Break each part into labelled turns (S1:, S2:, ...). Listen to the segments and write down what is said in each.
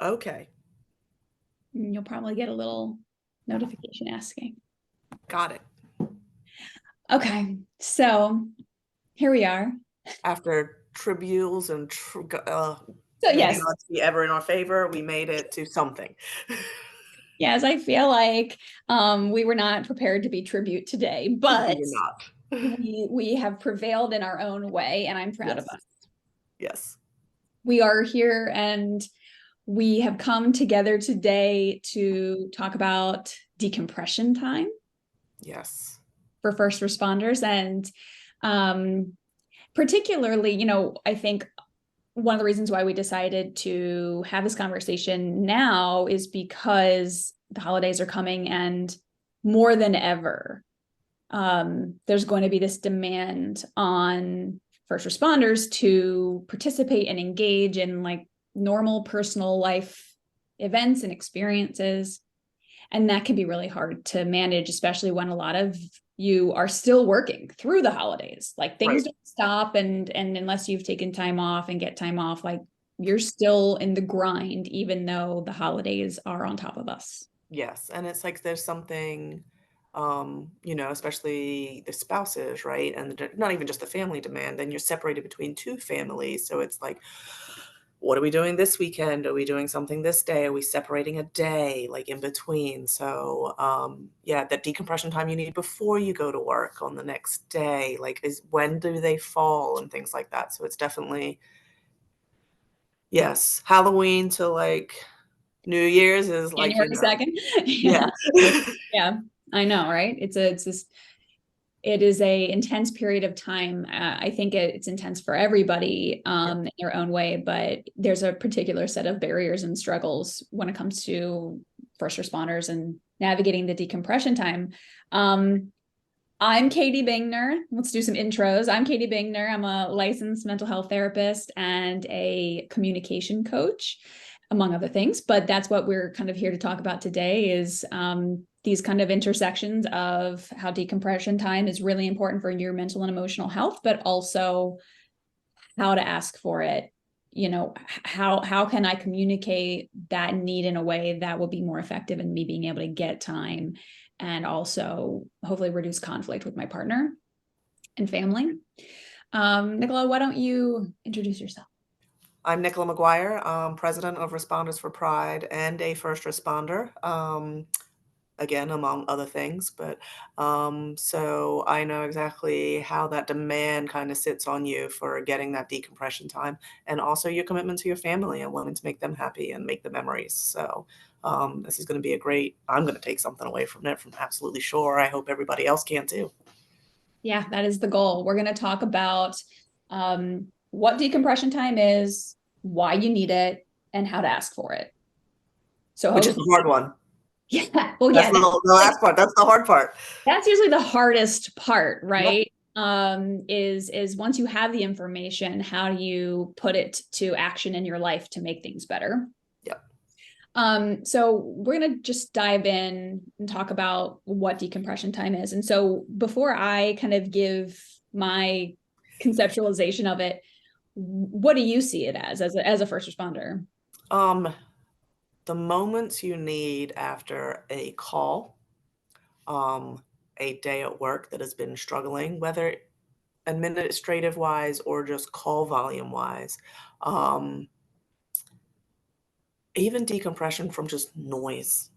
S1: Okay.
S2: You'll probably get a little notification asking.
S1: Got it.
S2: Okay, so here we are.
S1: After tributes and
S2: So
S1: maybe
S2: yes,
S1: not to be ever in our favor, we made it to something.
S2: yes, I feel like we were not prepared to be tribute today,
S1: We
S2: but
S1: were not.
S2: we have prevailed in our own way, and I'm proud of
S1: Yes.
S2: us.
S1: Yes.
S2: We are here and we have come together today to talk about decompression time
S1: Yes.
S2: for first responders. And particularly, I think one of the reasons why we decided to have this conversation now is because the holidays are coming, and more than ever, there's going to be this demand on first responders to participate and engage in like normal personal life events and experiences. And that can be really hard to manage, especially when a lot of you are still working through the holidays. Like things
S1: Right.
S2: don't stop, and unless you've taken time off and get time off, like you're still in the grind, even though the holidays are on top of us.
S1: Yes. And it's like there's something, especially the spouses, right? And not even just the family demand, then you're separated between two families. So it's like, what are we doing this weekend? Are we doing something this day? Are we separating a day like in between? So yeah, that decompression time you need before you go to work on the next day, like is when do they fall and things like that. So it's definitely, yes, Halloween to like New Year's is like,
S2: January 2nd.
S1: yeah.
S2: Yeah. Yeah. I know, right? It is a intense period of time. I think it's intense for everybody in their own way, but there's a particular set of barriers and struggles when it comes to first responders and navigating the decompression time. I'm Katie Bingner. Let's do some intros. I'm Katie Bingner. I'm a licensed mental health therapist and a communication coach, among other things. But that's what we're kind of here to talk about today is these kind of intersections of how decompression time is really important for your mental and emotional health, but also how to ask for it. How can I communicate that need in a way that will be more effective in me being able to get time and also hopefully reduce conflict with my partner and family. Nicola, why don't you introduce yourself?
S1: I'm Nicola Maguire, president of Responders for Pride and a first responder, again, among other things. But so I know exactly how that demand kind of sits on you for getting that decompression time and also your commitment to your family and wanting to make them happy and make the memories. So this is going to be I'm going to take something away from it, from absolutely sure. I hope everybody else can too.
S2: Yeah, that is the goal. We're going to talk about what decompression time is, why you need it, and how to ask for it. So
S1: Which is
S2: hopefully,
S1: the hard one.
S2: yeah, well,
S1: That's
S2: yeah,
S1: the last part. That's the hard part.
S2: that's usually the hardest part,
S1: Yep.
S2: right? Is once you have the information, how do you put it to action in your life to make things better?
S1: Yep.
S2: So we're gonna just dive in and talk about what decompression time is. And so before I kind of give my conceptualization of it, what do you see it as a first responder?
S1: Um, the moments you need after a call, um, a day at work that has been struggling, whether administrative wise or just call volume wise, um, even decompression from just noise,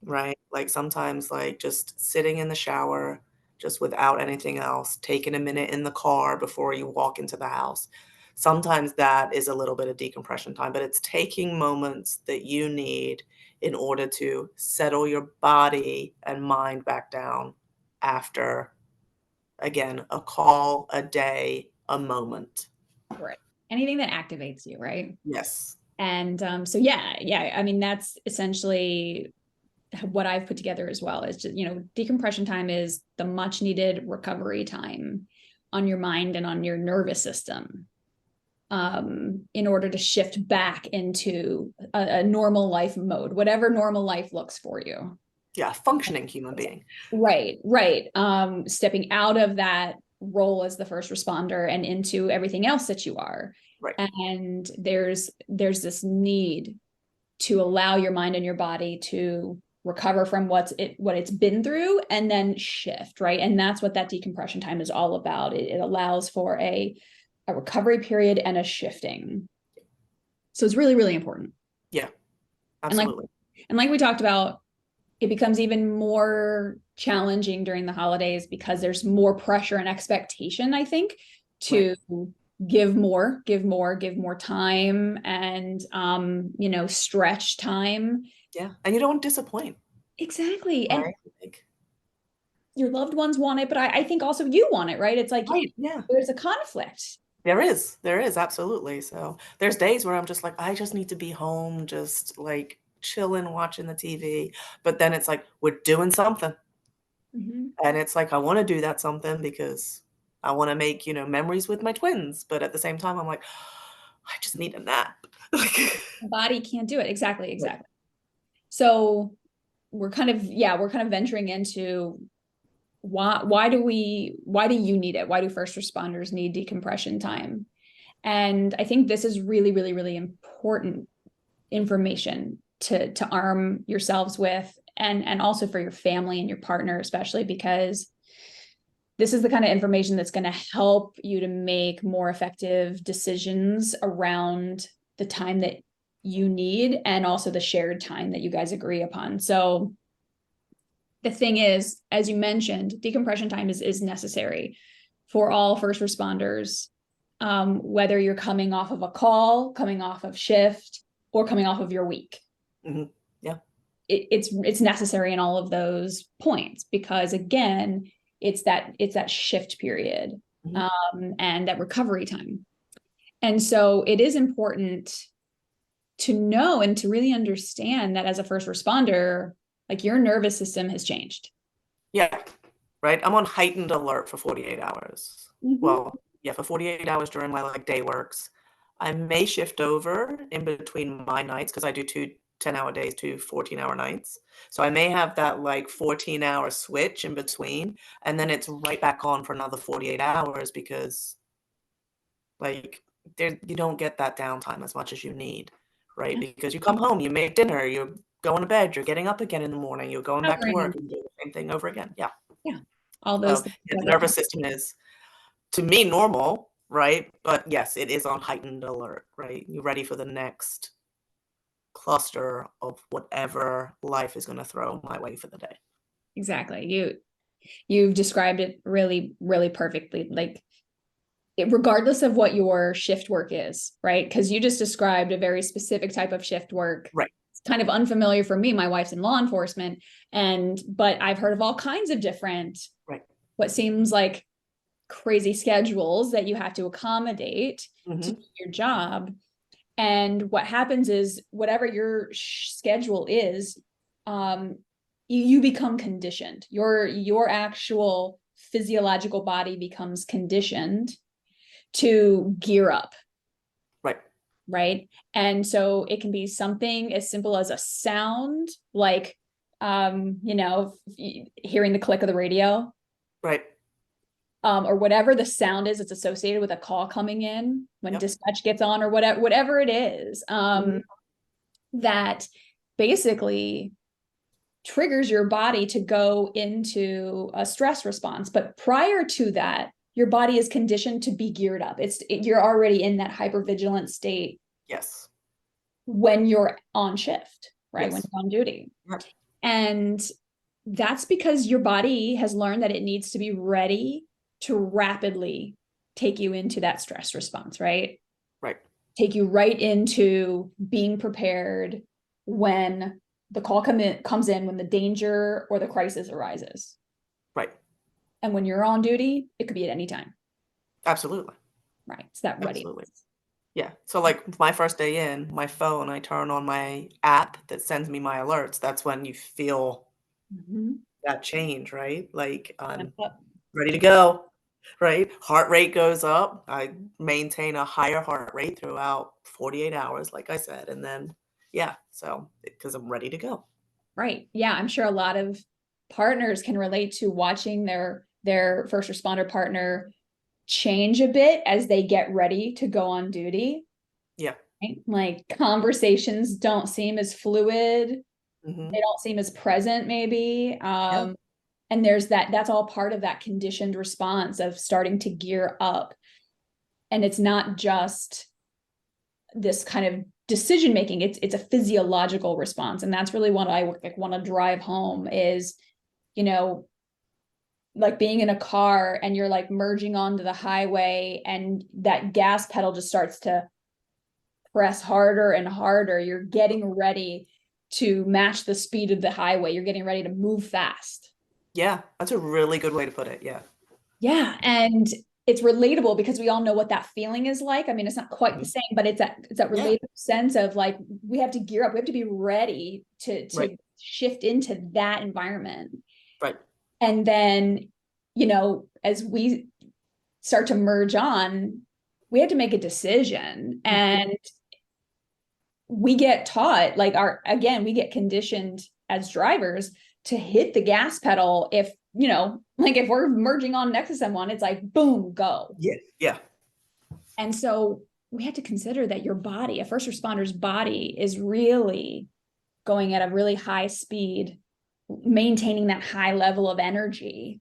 S1: right? Like sometimes, like just sitting in the shower, just without anything else, taking a minute in the car before you walk into the house. Sometimes that is a little bit of decompression time, but it's taking moments that you need in order to settle your body and mind back down after, again, a call, a day, a moment.
S2: Right. Anything that activates you, right?
S1: Yes.
S2: And so yeah. I mean, that's essentially what I've put together as well. Is just, decompression time is the much needed recovery time on your mind and on your nervous system in order to shift back into a normal life mode, whatever normal life looks for you.
S1: Yeah, functioning human being.
S2: Right. Stepping out of that role as the first responder and into everything else that you are.
S1: Right.
S2: And there's this need to allow your mind and your body to recover from what it's been through and then shift, right? And that's what that decompression time is all about. It allows for a recovery period and a shifting. So it's really, really important.
S1: Yeah,
S2: And like
S1: absolutely.
S2: we talked about, it becomes even more challenging during the holidays because there's more pressure and expectation, I think,
S1: Right.
S2: to give more time and stretch time.
S1: Yeah. And you don't disappoint,
S2: Exactly. And
S1: right? Like,
S2: your loved ones want it, but I think also you want it, right? It's like
S1: right. Yeah.
S2: there's a conflict.
S1: There is absolutely. So there's days where I'm just like, I just need to be home, just like chilling, watching the TV. But then it's like, we're doing something.
S2: Mhm.
S1: And it's like, I want to do that something because I want to make, memories with my twins. But at the same time, I'm like, I just need a nap. Like,
S2: The body can't do it. Exactly,
S1: right.
S2: exactly. So we're kind of venturing into why do you need it? Why do first responders need decompression time? And I think this is really, really, really important information to arm yourselves with, and also for your family and your partner, especially because this is the kind of information that's going to help you to make more effective decisions around the time that you need and also the shared time that you guys agree upon. So the thing is, as you mentioned, decompression time is necessary for all first responders, whether you're coming off of a call, coming off of shift, or coming off of your week.
S1: Hmm. Yeah.
S2: It's necessary in all of those points because again, it's that shift period,
S1: Hmm.
S2: and that recovery time. And so it is important to know and to really understand that as a first responder, like your nervous system has changed.
S1: Yeah. Right. I'm on heightened alert for 48 hours.
S2: Mm-hmm.
S1: Well, yeah, for 48 hours during my like day works. I may shift over in between my nights because I do two 10-hour days, two 14-hour nights. So I may have that like 14-hour switch in between, and then it's right back on for another 48 hours because like there you don't get that downtime as much as you need, right? Because you come home, you make dinner, you're going to bed, you're getting up again in the morning, you're going back to work and doing the same thing over again. Yeah.
S2: Yeah, all those
S1: So
S2: things
S1: yeah, the
S2: over time.
S1: nervous system is to me normal, right? But yes, it is on heightened alert, right? You're ready for the next cluster of whatever life is going to throw my way for the day.
S2: Exactly. You've described it really, really perfectly. Like regardless of what your shift work is, right? Because you just described a very specific type of shift work.
S1: Right.
S2: It's kind of unfamiliar for me. My wife's in law enforcement, but I've heard of all kinds of different,
S1: Right.
S2: what seems like crazy schedules that you have to accommodate to
S1: Hmm.
S2: do your job. And what happens is whatever your schedule is, you become conditioned. Your actual physiological body becomes conditioned to gear up,
S1: Right.
S2: right? And so it can be something as simple as a sound, like hearing the click of the radio,
S1: Right.
S2: or whatever the sound is that's associated with a call coming in when
S1: Yep.
S2: dispatch gets on, or whatever it is,
S1: Hmm.
S2: that basically triggers your body to go into a stress response. But prior to that, your body is conditioned to be geared up. You're already in that hypervigilant state
S1: Yes.
S2: when you're on shift, right? When
S1: Yes.
S2: you're on duty.
S1: Yep.
S2: And that's because your body has learned that it needs to be ready to rapidly take you into that stress response, right?
S1: Right.
S2: Take you right into being prepared when the call comes in, when the danger or the crisis arises.
S1: Right.
S2: And when you're on duty, it could be at any time,
S1: Absolutely.
S2: right? It's that readiness.
S1: Absolutely. Yeah. So like my first day in, my phone, I turn on my app that sends me my alerts. That's when you feel
S2: Mm-hmm.
S1: that change, right? Like I'm ready to go, right? Heart rate goes up. I maintain a higher heart rate throughout 48 hours, like I said. And then, yeah, so because I'm ready to go.
S2: Right. Yeah, I'm sure a lot of partners can relate to watching their first responder partner change a bit as they get ready to go on duty.
S1: Yeah.
S2: right? Like conversations don't seem as fluid.
S1: Mhm.
S2: They don't seem as present, maybe.
S1: Yeah.
S2: And there's that's all part of that conditioned response of starting to gear up. And it's not just this kind of decision making, it's a physiological response. And that's really what I like want to drive home is, you know, like being in a car and you're like merging onto the highway and that gas pedal just starts to press harder and harder. You're getting ready to match the speed of the highway. You're getting ready to move fast.
S1: Yeah, that's a really good way to put it, yeah.
S2: Yeah. And it's relatable because we all know what that feeling is like. I mean, it's not quite the
S1: Mhm.
S2: same, but it's that
S1: Yeah,
S2: relatable sense of like we have to gear up. We have to be ready
S1: right,
S2: to shift into that environment.
S1: right.
S2: And then, as we start to merge on, we have to make a decision.
S1: Mhm.
S2: And we get taught, like we get conditioned as drivers to hit the gas pedal if, like if we're merging on next to someone, it's like, boom, go.
S1: Yeah, yeah.
S2: And so we have to consider that your body, a first responder's body, is really going at a really high speed, maintaining that high level of energy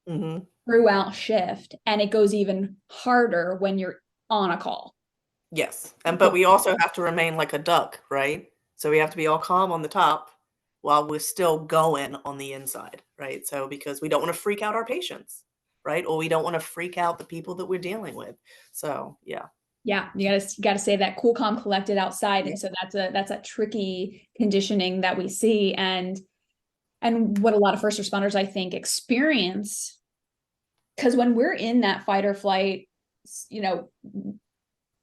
S1: Mhm.
S2: throughout shift. And it goes even harder when you're on a call.
S1: Yes, but we also have to remain like a duck, right? So we have to be all calm on the top while we're still going on the inside, right? So because we don't wanna freak out our patients, right? Or we don't wanna freak out the people that we're dealing with. So, yeah.
S2: Yeah, you gotta say that cool, calm, collected outside.
S1: Yeah.
S2: And so that's a tricky conditioning that we see. And what a lot of first responders, I think, experience, because when we're in that fight or flight, you know,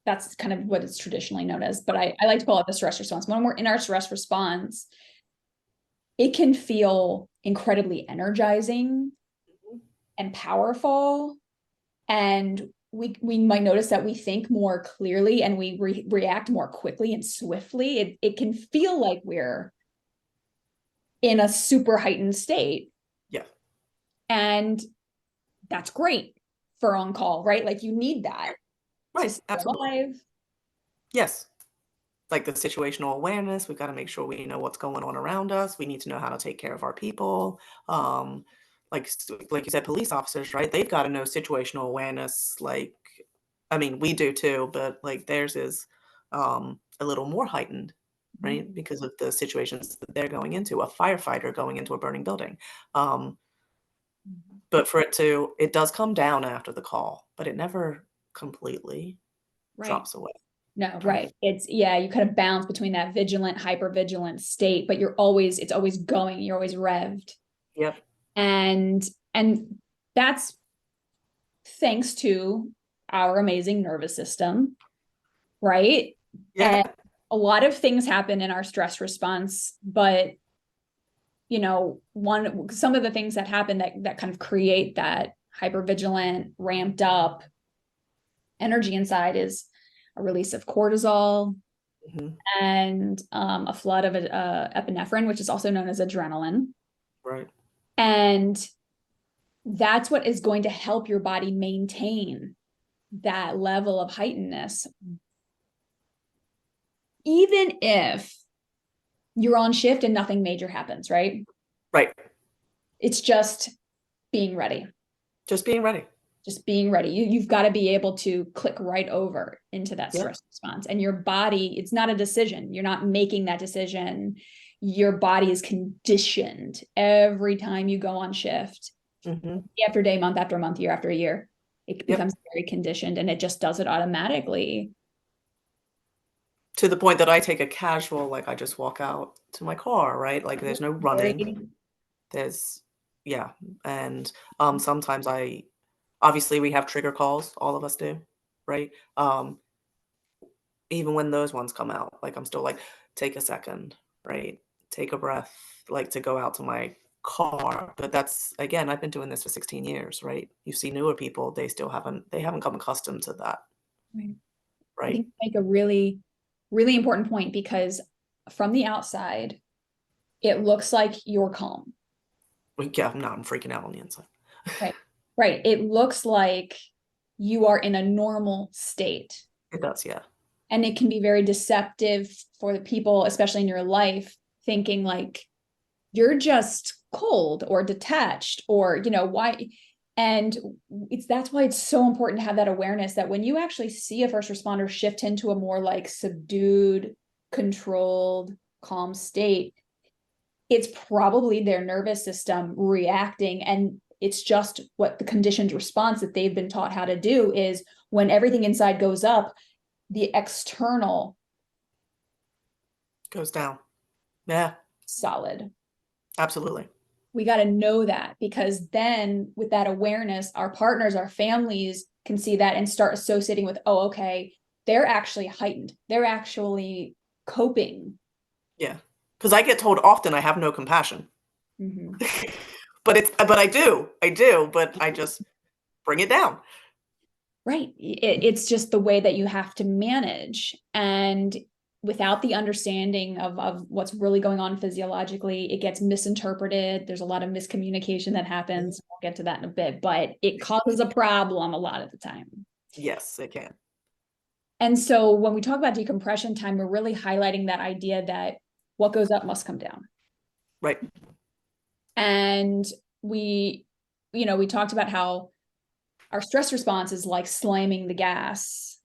S2: that's kind of what it's traditionally known as, but I like to call it the stress response. When we're in our stress response, it can feel incredibly energizing
S1: Mhm.
S2: and powerful. And we might notice that we think more clearly and we react more quickly and swiftly. It can feel like we're in a super heightened state.
S1: Yeah,
S2: And that's great for on call, right? Like you need that to
S1: right,
S2: stay
S1: absolutely.
S2: alive.
S1: Yes. Like the situational awareness, we've gotta make sure we know what's going on around us. We need to know how to take care of our people. Like you said, police officers, right? They've gotta know situational awareness. Like, I mean, we do too, but like theirs is a little more heightened, right? Because of the situations that they're going into, a firefighter going into a burning building. Um, but for it does come down after the call, but it never completely
S2: Right.
S1: drops away,
S2: No,
S1: right?
S2: right. It's yeah, you kind of bounce between that vigilant, hyper vigilant state, but it's always going, you're always revved.
S1: Yep.
S2: And and that's thanks to our amazing nervous system, right? And
S1: Yeah.
S2: a lot of things happen in our stress response, but some of the things that happen that kind of create that hyper vigilant, ramped up energy inside is a release of cortisol
S1: Mhm.
S2: and a flood of epinephrine, which is also known as adrenaline.
S1: Right.
S2: And that's what is going to help your body maintain that level of heightenedness, even if you're on shift and nothing major happens, right?
S1: Right.
S2: It's just being ready.
S1: Just being ready.
S2: Just being ready. You've got to be able to click right over into that
S1: Yep.
S2: stress response. And your body, it's not a decision. You're not making that decision. Your body is conditioned every time you go on shift,
S1: Mhm.
S2: day after day, month after month, year after year. It
S1: Yep.
S2: becomes very conditioned and it just does it automatically.
S1: To the point that I take a casual, like, I just walk out to my car, right? Like, there's no running.
S2: Very,
S1: There's yeah, and, sometimes obviously, we have trigger calls, all of us do, right? Even when those ones come out, like, I'm still like, "Take a second," right? Take a breath, like, to go out to my car, but that's again, I've been doing this for 16 years, right? You see newer people, they haven't come accustomed to that,
S2: right. I
S1: right?
S2: think you make a really, really important point because from the outside, it looks like you're calm,
S1: Like, yeah, I'm freaking out on the inside.
S2: right? Right. It looks like you are in a normal state.
S1: It does, yeah.
S2: And it can be very deceptive for the people, especially in your life, thinking like you're just cold or detached or, why. And that's why it's so important to have that awareness that when you actually see a first responder shift into a more like subdued, controlled, calm state, it's probably their nervous system reacting. And it's just what the conditioned response that they've been taught how to do is when everything inside goes up, the external
S1: goes down. Yeah,
S2: solid.
S1: absolutely.
S2: We got to know that, because then with that awareness, our partners, our families can see that and start associating with, oh, okay, they're actually heightened. They're actually coping.
S1: Yeah. Because I get told often I have no compassion.
S2: Mm-hmm.
S1: But I do, but I just bring it down.
S2: Right. It's just the way that you have to manage. And without the understanding of what's really going on physiologically, it gets misinterpreted. There's a lot of miscommunication that happens. We'll get to that in a bit, but it causes a problem a lot of the time.
S1: Yes, it can.
S2: And so when we talk about decompression time, we're really highlighting that idea that what goes up must come down.
S1: Right.
S2: And we talked about how our stress response is like slamming the gas.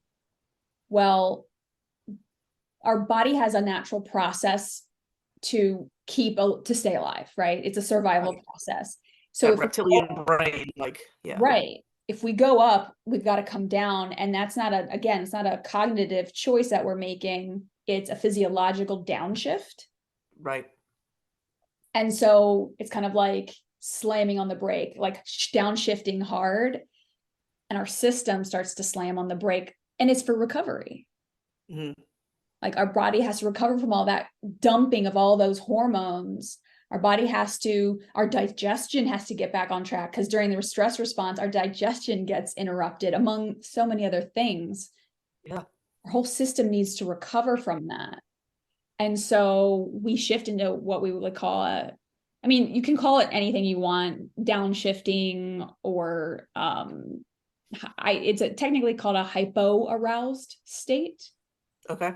S2: Well, our body has a natural process to stay alive, right? It's a survival process. So
S1: that reptilian brain, like, yeah.
S2: Right. If we go up, we've got to come down. And that's it's not a cognitive choice that we're making. It's a physiological downshift.
S1: Right.
S2: And so it's kind of like slamming on the brake, like downshifting hard. And our system starts to slam on the brake, and it's for recovery. Mm-hmm. Like our body has to recover from all that dumping of all those hormones. Our digestion has to get back on track, because during the stress response, our digestion gets interrupted, among so many other things.
S1: Yeah.
S2: Our whole system needs to recover from that. And so we shift into what we would call you can call it anything you want, downshifting, or it's technically called a hypo-aroused state.
S1: Okay.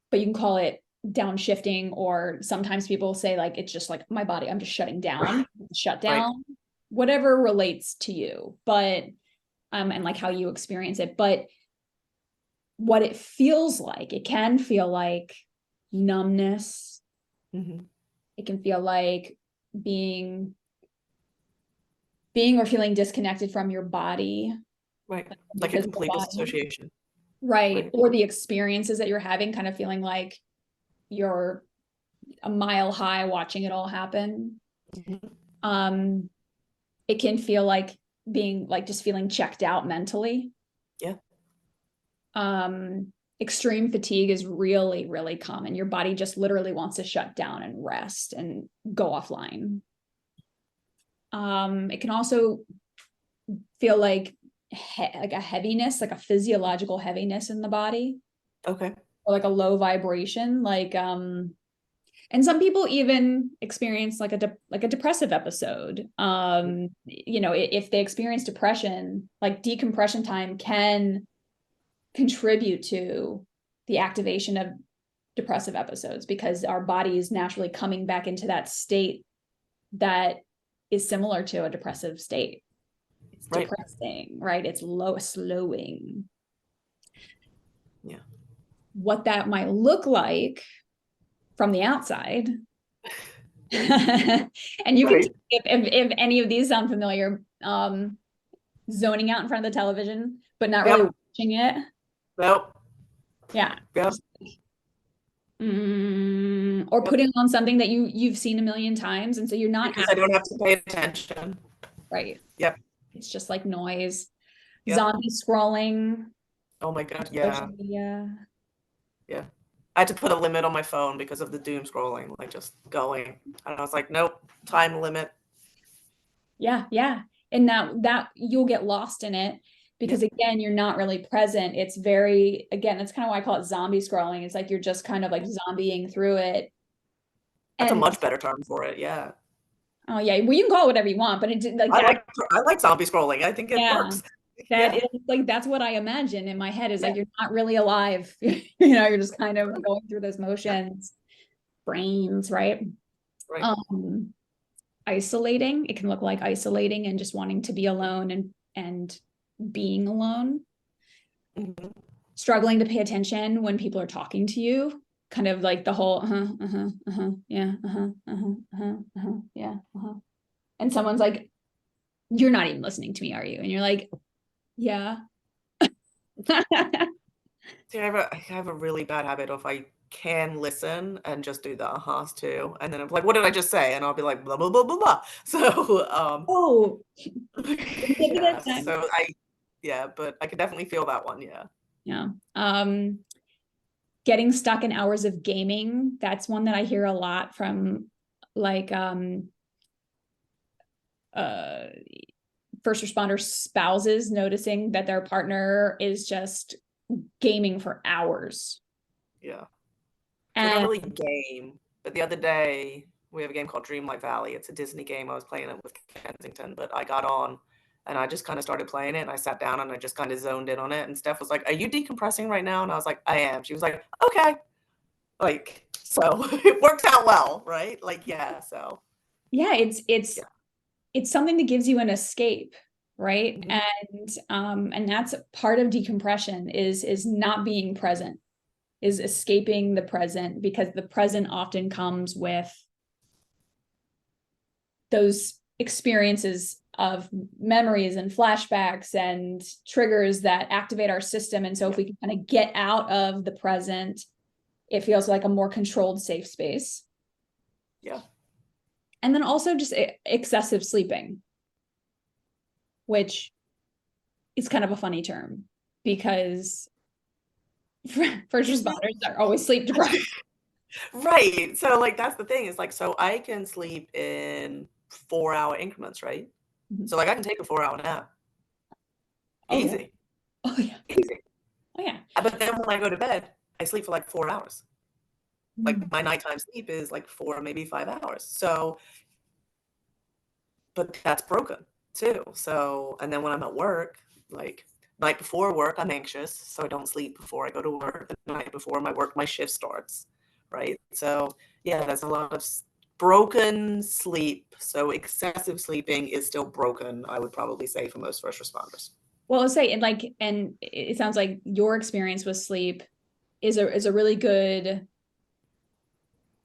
S2: But you can call it downshifting, or sometimes people say like it's just like my body, I'm just shutting down, shut down, right. Whatever relates to you, but and like how you experience it. But what it feels like, it can feel like numbness. Mm-hmm. It can feel like being or feeling disconnected from your body.
S1: Right. Like a complete dissociation.
S2: Right. Or the experiences that you're having, kind of feeling like you're a mile high watching it all happen. Mm-hmm. It can feel like being like just feeling checked out mentally.
S1: Yeah.
S2: Extreme fatigue is really, really common. Your body just literally wants to shut down and rest and go offline. It can also feel like a heaviness, like a physiological heaviness in the body. Okay. Or like a low vibration, like and some people even experience like a depressive episode. If they experience depression, like decompression time can contribute to the activation of depressive episodes, because our body is naturally coming back into that state that is similar to a depressive state. It's depressing, right? It's slowing. Yeah. What that might look like from the outside. And you can, if any of these sound familiar, zoning out in front of the television, but not really watching it. Nope. Yeah. Yep. Or putting on something that you've seen a million times, and so you're not,
S1: because I don't have to pay attention.
S2: Right.
S1: Yep.
S2: It's just like noise. Yep. Zombie scrolling.
S1: Oh my God. Yeah. Yeah. I had to put a limit on my phone because of the doom scrolling, like just going. And I was like, nope, time limit. Yeah. Yeah. And that you'll get lost in it, because again, you're not really present. It's that's kind of why I call it zombie scrolling. It's like you're just kind of like zombieing through it. That's a much better term for it. Yeah.
S2: Oh yeah. Well, you can call it whatever you want, but it's like
S1: I like zombie scrolling. I think it works.
S2: That
S1: Yeah,
S2: is like, that's what I imagine in my head, is like, you're not really alive. You're just kind of going through those
S1: yeah,
S2: motions, brains, right?
S1: right.
S2: Um, Isolating, it can look like isolating and just wanting to be alone and being alone,
S1: Mhm.
S2: struggling to pay attention when people are talking to you, kind of like the whole yeah, yeah, and someone's like, you're not even listening to me, are you? And you're like, yeah.
S1: See, I have a really bad habit of I can listen and just do the uh-huhs too, and then I'm like, "What did I just say?" And I'll be like, "Blah, blah, blah, blah, blah." So,
S2: Oh, give me
S1: yeah,
S2: that time.
S1: yeah, but I could definitely feel that one, yeah.
S2: Yeah. Getting stuck in hours of gaming, that's one that I hear a lot from, like, uh first responder spouses noticing that their partner is just gaming for hours.
S1: Yeah. So I don't
S2: And
S1: really game, but the other day we have a game called Dreamlight Valley. It's a Disney game. I was playing it with Kensington, but I got on and I just kind of started playing it and I sat down and I just kind of zoned in on it. And Steph was like, "Are you decompressing right now?" And I was like, "I am." She was like, "Okay." Like, so it worked out well, right? Like, yeah. So,
S2: yeah, it's
S1: yeah.
S2: it's something that gives you an escape, right?
S1: Mhm.
S2: And that's part of decompression, is not being present, is escaping the present, because the present often comes with those experiences of memories and flashbacks and triggers that activate our system. And so if we can kind of get out of the present, it feels like a more controlled, safe space.
S1: Yeah.
S2: And then also just excessive sleeping, which is kind of a funny term, because first responders are always sleep deprived.
S1: Right. So, like, that's the thing is like, so I can sleep in 4-hour increments, right? So, like, I can take a 4-hour nap.
S2: Oh yeah.
S1: Easy.
S2: Oh yeah.
S1: Easy.
S2: Oh yeah.
S1: But then when I go to bed, I sleep for like 4 hours. Like,
S2: Mm.
S1: my nighttime sleep is like 4, maybe 5 hours. So, but that's broken too. So, and then when I'm at work, like, night before work, I'm anxious, so I don't sleep before I go to work. The night before my shift starts, right? So, yeah, there's a lot of broken sleep. So, excessive sleeping is still broken, I would probably say, for most first responders.
S2: Well, let's say, and it sounds like your experience with sleep is a really good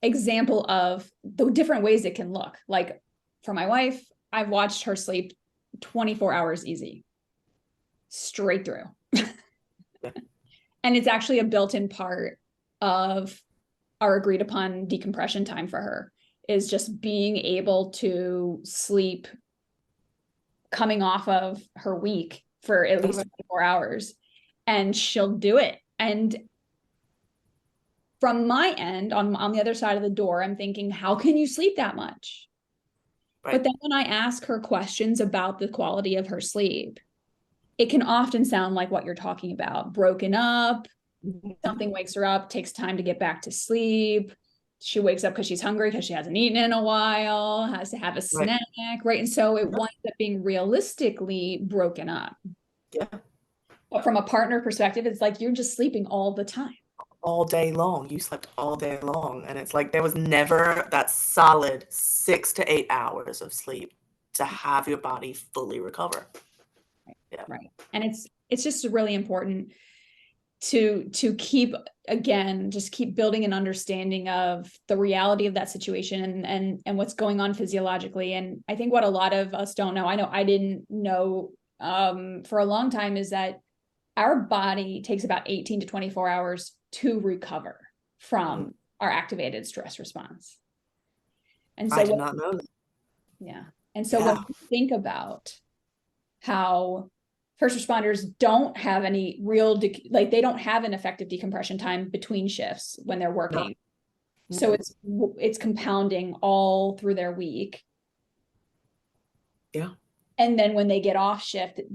S2: example of the different ways it can look. Like, for my wife, I've watched her sleep 24 hours easy, straight through.
S1: Yeah.
S2: And it's actually a built-in part of our agreed upon decompression time for her, is just being able to sleep coming off of her week for at least
S1: Okay.
S2: 24 hours. And she'll do it. And from my end, on the other side of the door, I'm thinking, how can you sleep that much? But
S1: Right.
S2: then when I ask her questions about the quality of her sleep, it can often sound like what you're talking about: broken up,
S1: Mhm.
S2: something wakes her up, takes time to get back to sleep. She wakes up because she's hungry, because she hasn't eaten in a while, has to have a
S1: Right.
S2: snack, right? And so it
S1: Yeah.
S2: winds up being realistically broken up.
S1: Yeah.
S2: But from a partner perspective, it's like you're just sleeping all the time.
S1: All day long. You slept all day long. And it's like there was never that solid 6 to 8 hours of sleep to have your body fully recover.
S2: Right.
S1: Yeah.
S2: Right. And it's just really important to keep, again, just keep building an understanding of the reality of that situation, and what's going on physiologically. And I think what a lot of us don't know, I know I didn't know, for a long time, is that our body takes about 18 to 24 hours to recover
S1: Mhm.
S2: from our activated stress response. And
S1: I
S2: so
S1: did
S2: what,
S1: not know that.
S2: yeah. And so when
S1: Yeah.
S2: you think about how first responders don't have any real, like, they don't have an effective decompression time between shifts when they're
S1: No.
S2: working. So
S1: Mm-mm.
S2: it's compounding all through their week.
S1: Yeah.
S2: And then when they get off shift, it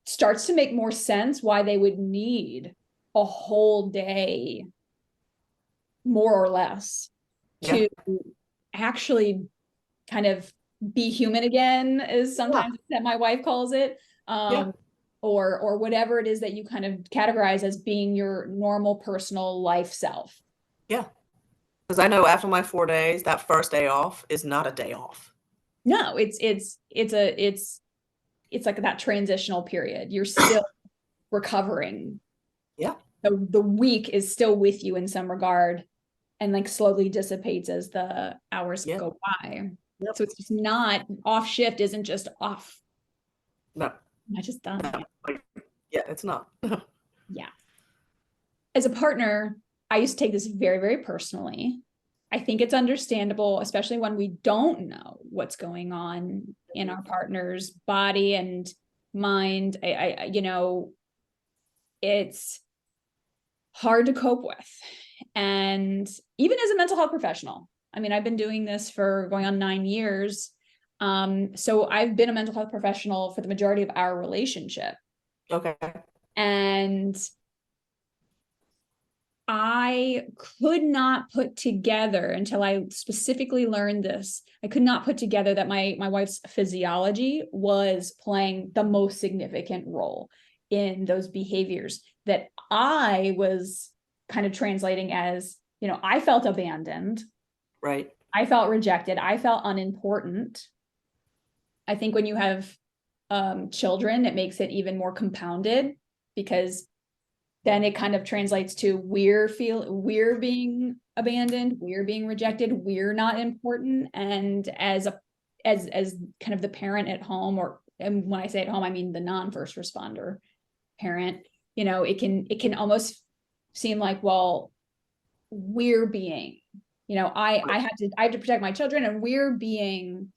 S2: starts to make more sense why they would need a whole day, more or less,
S1: Yeah.
S2: to actually kind of be human again, is
S1: Yeah.
S2: sometimes that my wife calls it.
S1: Yeah.
S2: Um, or whatever it is that you kind of categorize as being your normal personal life self.
S1: Yeah. Because I know after my 4 days, that first day off is not a day off.
S2: No, it's like that transitional period. You're still recovering.
S1: Yeah.
S2: The week is still with you in some regard, and like slowly dissipates as the hours
S1: Yeah.
S2: go by.
S1: Yep.
S2: So it's just not off shift, isn't just off.
S1: No.
S2: Not just done.
S1: No. Like, yeah, it's not.
S2: Yeah. As a partner, I used to take this very, very personally. I think it's understandable, especially when we don't know what's going on in our partner's body and mind. It's hard to cope with. And even as a mental health professional, I mean, I've been doing this for going on 9 years. So I've been a mental health professional for the majority of our relationship.
S1: Okay.
S2: And I could not put together, until I specifically learned this, I could not put together that my wife's physiology was playing the most significant role in those behaviors that I was kind of translating as, I felt abandoned.
S1: Right.
S2: I felt rejected. I felt unimportant. I think when you have children, it makes it even more compounded, because then it kind of translates to we're being abandoned, we're being rejected, we're not important. And as kind of the parent at home, and when I say at home, I mean the non-first responder parent, it can almost seem like, well, we're being, I have to protect my children, and we're being,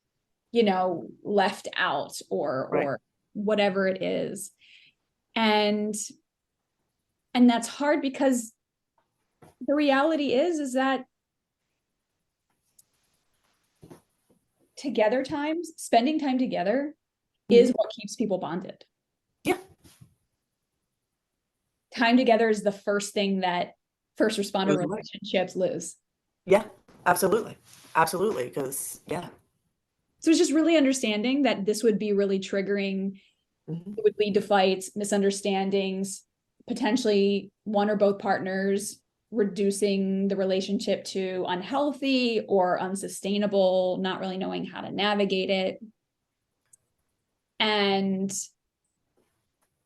S2: left out,
S1: Right.
S2: or whatever it is. And that's hard, because the reality is that spending time together is what keeps people bonded.
S1: Yeah.
S2: Time together is the first thing that first responder
S1: Goes away.
S2: relationships lose.
S1: Yeah. Absolutely. Absolutely. Because, yeah.
S2: So it's just really understanding that this would be really triggering. It would lead to fights, misunderstandings, potentially one or both partners reducing the relationship to unhealthy or unsustainable, not really knowing how to navigate it. And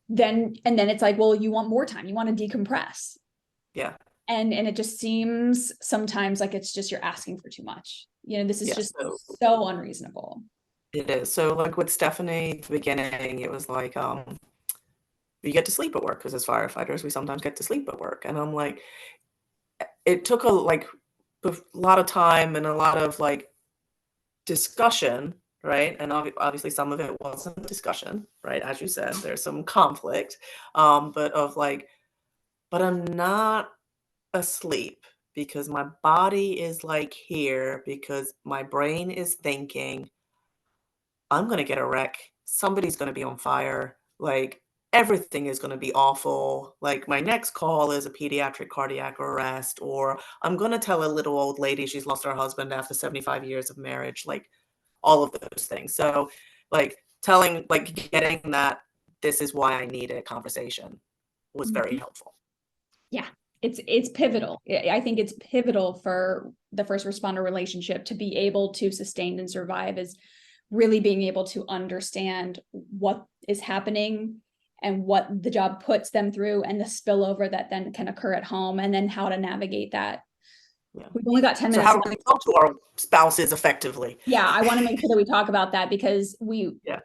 S2: then it's like, well, you want more time, you want to decompress.
S1: Yeah.
S2: And it just seems sometimes like it's just you're asking for too much. This is just
S1: So
S2: so unreasonable.
S1: it is. So like with Stephanie, at the beginning, it was like, you get to sleep at work, because as firefighters, we sometimes get to sleep at work. And I'm like, it took a lot of time and a lot of like discussion, right? And obviously some of it wasn't discussion, right? As you said, there's some conflict, but I'm not asleep, because my body is like here, because my brain is thinking, I'm gonna get a wreck. Somebody's gonna be on fire. Like, everything is gonna be awful. Like, my next call is a pediatric cardiac arrest, or I'm gonna tell a little old lady she's lost her husband after 75 years of marriage. Like, all of those things. So, getting that this is why I need a conversation was very helpful.
S2: Yeah, it's pivotal. I think it's pivotal for the first responder relationship to be able to sustain and survive, is really being able to understand what is happening and what the job puts them through, and the spillover that then can occur at home, and then how to navigate that.
S1: Yeah.
S2: We've only got 10
S1: So
S2: minutes
S1: how do we
S2: left.
S1: talk to our spouses effectively?
S2: Yeah, I want to make sure that we talk about that, because
S1: Yeah.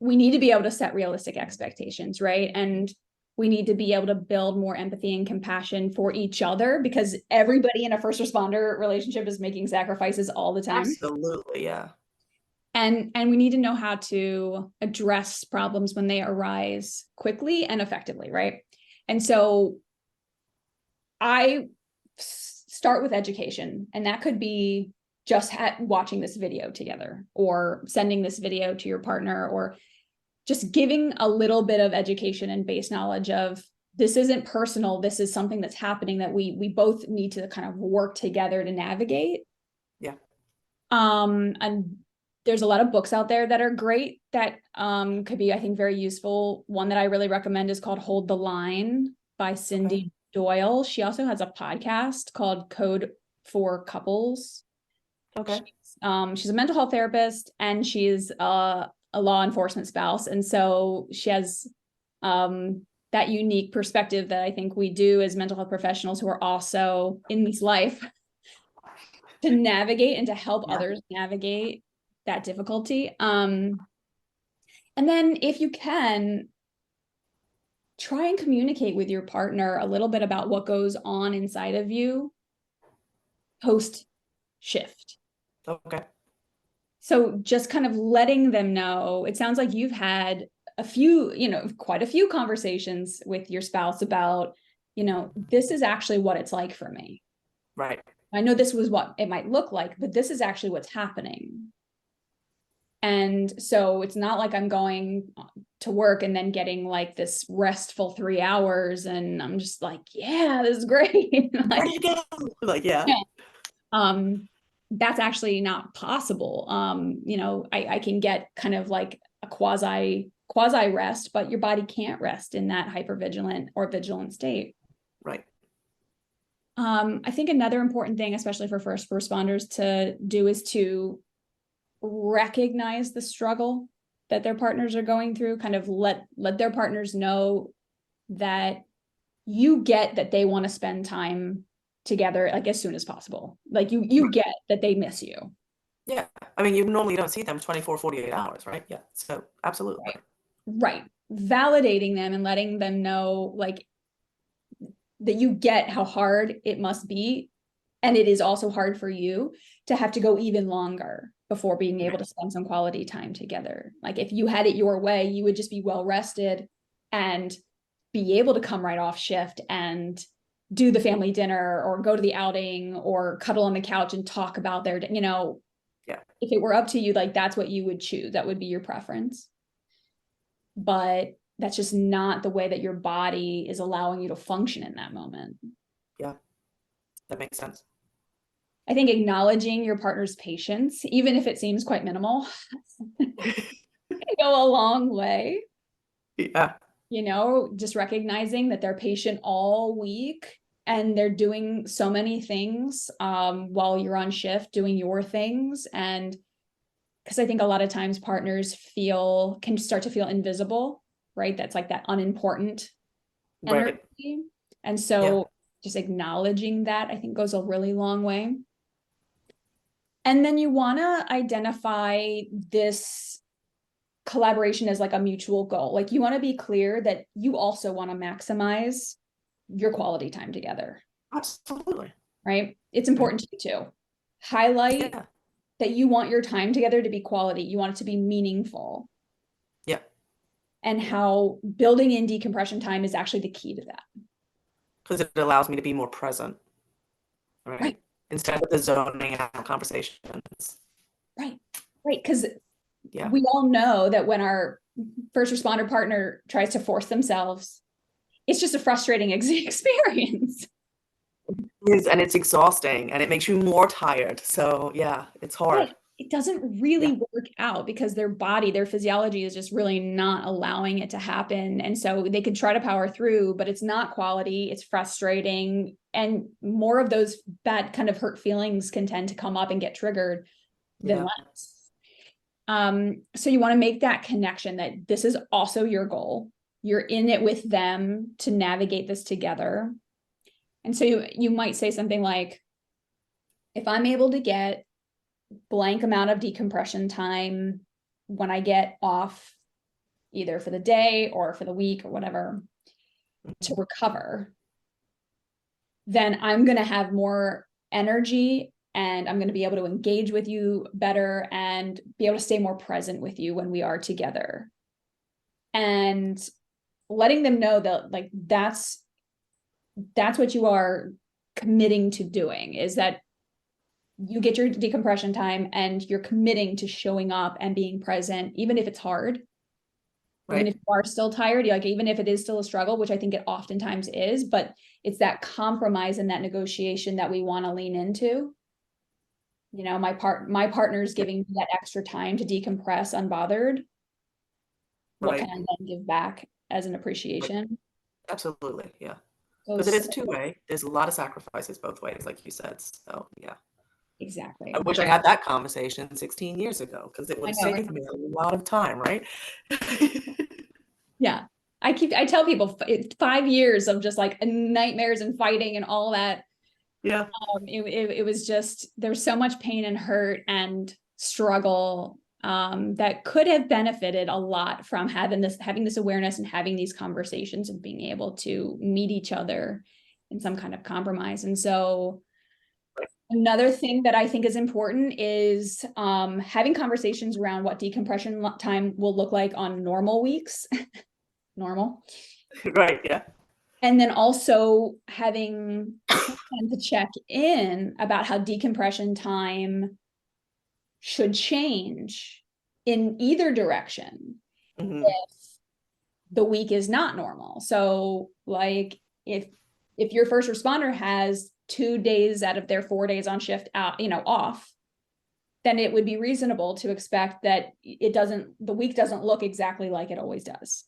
S2: we need to be able to set realistic expectations, right? And we need to be able to build more empathy and compassion for each other, because everybody in a first responder relationship is making sacrifices all the time.
S1: Absolutely, yeah.
S2: And we need to know how to address problems when they arise quickly and effectively, right? And so I start with education, and that could be just watching this video together, or sending this video to your partner, or just giving a little bit of education and base knowledge of, this isn't personal, this is something that's happening that we both need to kind of work together to navigate.
S1: Yeah.
S2: And there's a lot of books out there that are great that could be, I think, very useful. One that I really recommend is called Hold the Line by
S1: Okay.
S2: Cindy Doyle. She also has a podcast called Code for Couples.
S1: Okay.
S2: She's a mental health therapist, and she's a law enforcement spouse. And so she has that unique perspective that I think we do as mental health professionals who are also in this life to navigate and to help
S1: Yeah.
S2: others navigate that difficulty. And then if you can, try and communicate with your partner a little bit about what goes on inside of you post shift.
S1: Okay.
S2: So just kind of letting them know, it sounds like you've had a few, quite a few conversations with your spouse about, this is actually what it's like for me.
S1: Right.
S2: I know this was what it might look like, but this is actually what's happening. And so it's not like I'm going to work and then getting like this restful 3 hours and I'm just like, yeah, this is great. Like,
S1: Ready to go. Like, yeah.
S2: yeah. That's actually not possible. I can get kind of like a quasi rest, but your body can't rest in that hypervigilant or vigilant state.
S1: Right.
S2: I think another important thing, especially for first responders to do, is to recognize the struggle that their partners are going through, kind of let their partners know that you get that they want to spend time together like as soon as possible. Like you get that they miss you.
S1: Yeah. I mean, you normally don't see them 24, 48 hours, right? Yeah. So absolutely.
S2: Right. Validating them and letting them know like that you get how hard it must be. And it is also hard for you to have to go even longer before being able to spend some quality time together. Like if you had it your way, you would just be well rested and be able to come right off shift and do the family dinner or go to the outing or cuddle on the couch and talk about their,
S1: Yeah.
S2: if it were up to you, like that's what you would choose. That would be your preference. But that's just not the way that your body is allowing you to function in that moment.
S1: Yeah. That makes sense.
S2: I think acknowledging your partner's patience, even if it seems quite minimal, can go a long way.
S1: Yeah.
S2: Just recognizing that they're patient all week and they're doing so many things while you're on shift, doing your things. And because I think a lot of times partners can start to feel invisible, right? That's like that unimportant
S1: Right.
S2: energy. And
S1: Yeah.
S2: so just acknowledging that, I think, goes a really long way. And then you want to identify this collaboration as like a mutual goal. Like you want to be clear that you also want to maximize your quality time together.
S1: Absolutely.
S2: Right? It's important to you too. Highlight
S1: Yeah.
S2: that you want your time together to be quality. You want it to be meaningful.
S1: Yeah.
S2: And how building in decompression time is actually the key to that.
S1: Because it allows me to be more present. Right.
S2: Right.
S1: Instead of the zoning out conversations.
S2: Right. Right. Because
S1: Yeah.
S2: we all know that when our first responder partner tries to force themselves, it's just a frustrating experience.
S1: And it's exhausting and it makes you more tired. So yeah, it's hard.
S2: It doesn't
S1: Yeah.
S2: really work out because their body, their physiology is just really not allowing it to happen. And so they could try to power through, but it's not quality, it's frustrating. And more of those bad kind of hurt feelings can tend to come up and get triggered than
S1: Yeah.
S2: less. So you want to make that connection that this is also your goal. You're in it with them to navigate this together. And so you might say something like, if I'm able to get blank amount of decompression time when I get off, either for the day or for the week or whatever, to recover, then I'm going to have more energy and I'm going to be able to engage with you better and be able to stay more present with you when we are together. And letting them know that like that's what you are committing to doing, is that you get your decompression time and you're committing to showing up and being present, even if it's hard, even if
S1: Right.
S2: you are still tired, like even if it is still a struggle, which I think it oftentimes is, but it's that compromise and that negotiation that we want to lean into. You know, my partner's giving me that extra time to decompress unbothered. What can
S1: Right.
S2: I then give back as an
S1: Right.
S2: appreciation?
S1: Absolutely. Yeah.
S2: So,
S1: Because it
S2: so
S1: is a two-way. There's a lot of sacrifices both ways, like you said. So yeah. I
S2: exactly.
S1: wish I had that conversation 16 years ago because it would
S2: I
S1: have
S2: know, right?
S1: saved me a lot of time, right?
S2: Yeah. I tell people 5 years of just like nightmares and fighting and all that.
S1: Yeah.
S2: It was just, there's so much pain and hurt and struggle that could have benefited a lot from having this awareness and having these conversations and being able to meet each other in some kind of compromise. And so another thing that I think is important is having conversations around what decompression time will look like on normal weeks, normal.
S1: Right. Yeah.
S2: And then also having time to check in about how decompression time should change in either direction
S1: Hmm.
S2: if the week is not normal. So like if your first responder has 2 days out of their 4 days on shift out, off, then it would be reasonable to expect that the week doesn't look exactly like it always does.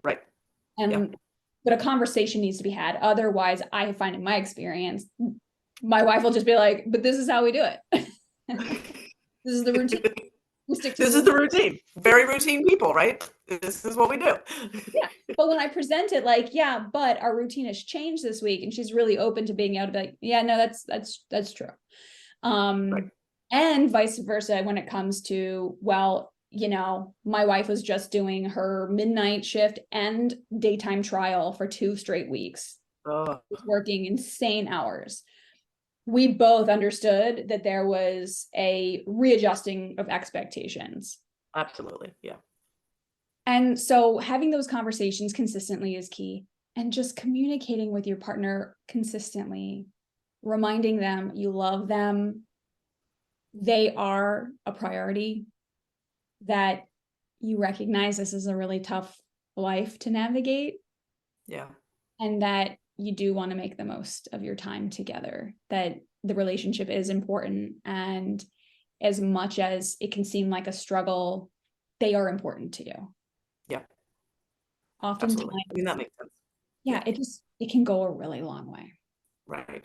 S1: Right. Yeah.
S2: And but a conversation needs to be had. Otherwise, I find in my experience, my wife will just be like, but this is how we do it. This is the routine. We stick to
S1: This
S2: the
S1: is the routine. Very routine people, right? This is what we do.
S2: yeah. But when I present it like, yeah, but our routine has changed this week, and she's really open to being able to be like, yeah, no, that's true.
S1: Right.
S2: Um, and vice versa when it comes to, well, my wife was just doing her midnight shift and daytime trial for 2 straight weeks,
S1: Oh,
S2: working insane hours. We both understood that there was a readjusting of expectations.
S1: absolutely. Yeah.
S2: And so having those conversations consistently is key, and just communicating with your partner consistently, reminding them you love them, they are a priority, that you recognize this is a really tough life to navigate,
S1: Yeah.
S2: and that you do want to make the most of your time together, that the relationship is important. And as much as it can seem like a struggle, they are important to you.
S1: Yeah.
S2: Oftentimes,
S1: Absolutely. I mean, that makes sense.
S2: yeah,
S1: Yeah.
S2: it can go a really long way.
S1: Right.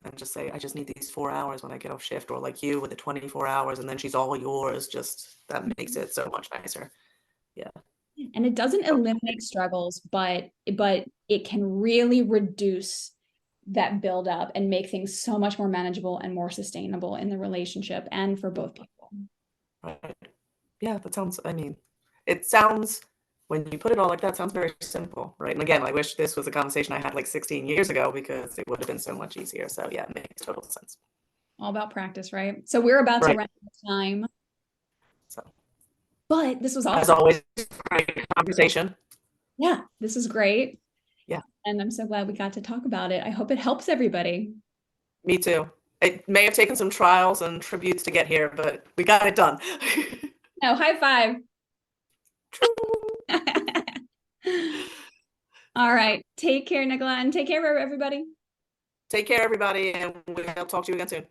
S1: And just say, I just need these 4 hours when I get off shift, or like you with the 24 hours, and then she's all yours. Just that makes it so much nicer. Yeah.
S2: And it doesn't
S1: Oh,
S2: eliminate struggles, but it can really reduce that buildup and make things so much more manageable and more sustainable in the relationship and for both people.
S1: right. Yeah, that sounds, I mean, it sounds, when you put it all like that, sounds very simple, right? And again, I wish this was a conversation I had like 16 years ago because it would have been so much easier. So yeah, it makes total sense.
S2: All about practice, right? So we're about to
S1: Right.
S2: run out of time,
S1: So
S2: but this was
S1: as
S2: awesome.
S1: always, great conversation.
S2: Yeah, this is great.
S1: Yeah,
S2: And I'm so glad we got to talk about it. I hope it helps everybody.
S1: me too. It may have taken some trials and tributes to get here, but we got it done.
S2: No, high five. All right. Take care, Nicola, and take care, everybody.
S1: Take care, everybody, and we'll talk to you again soon.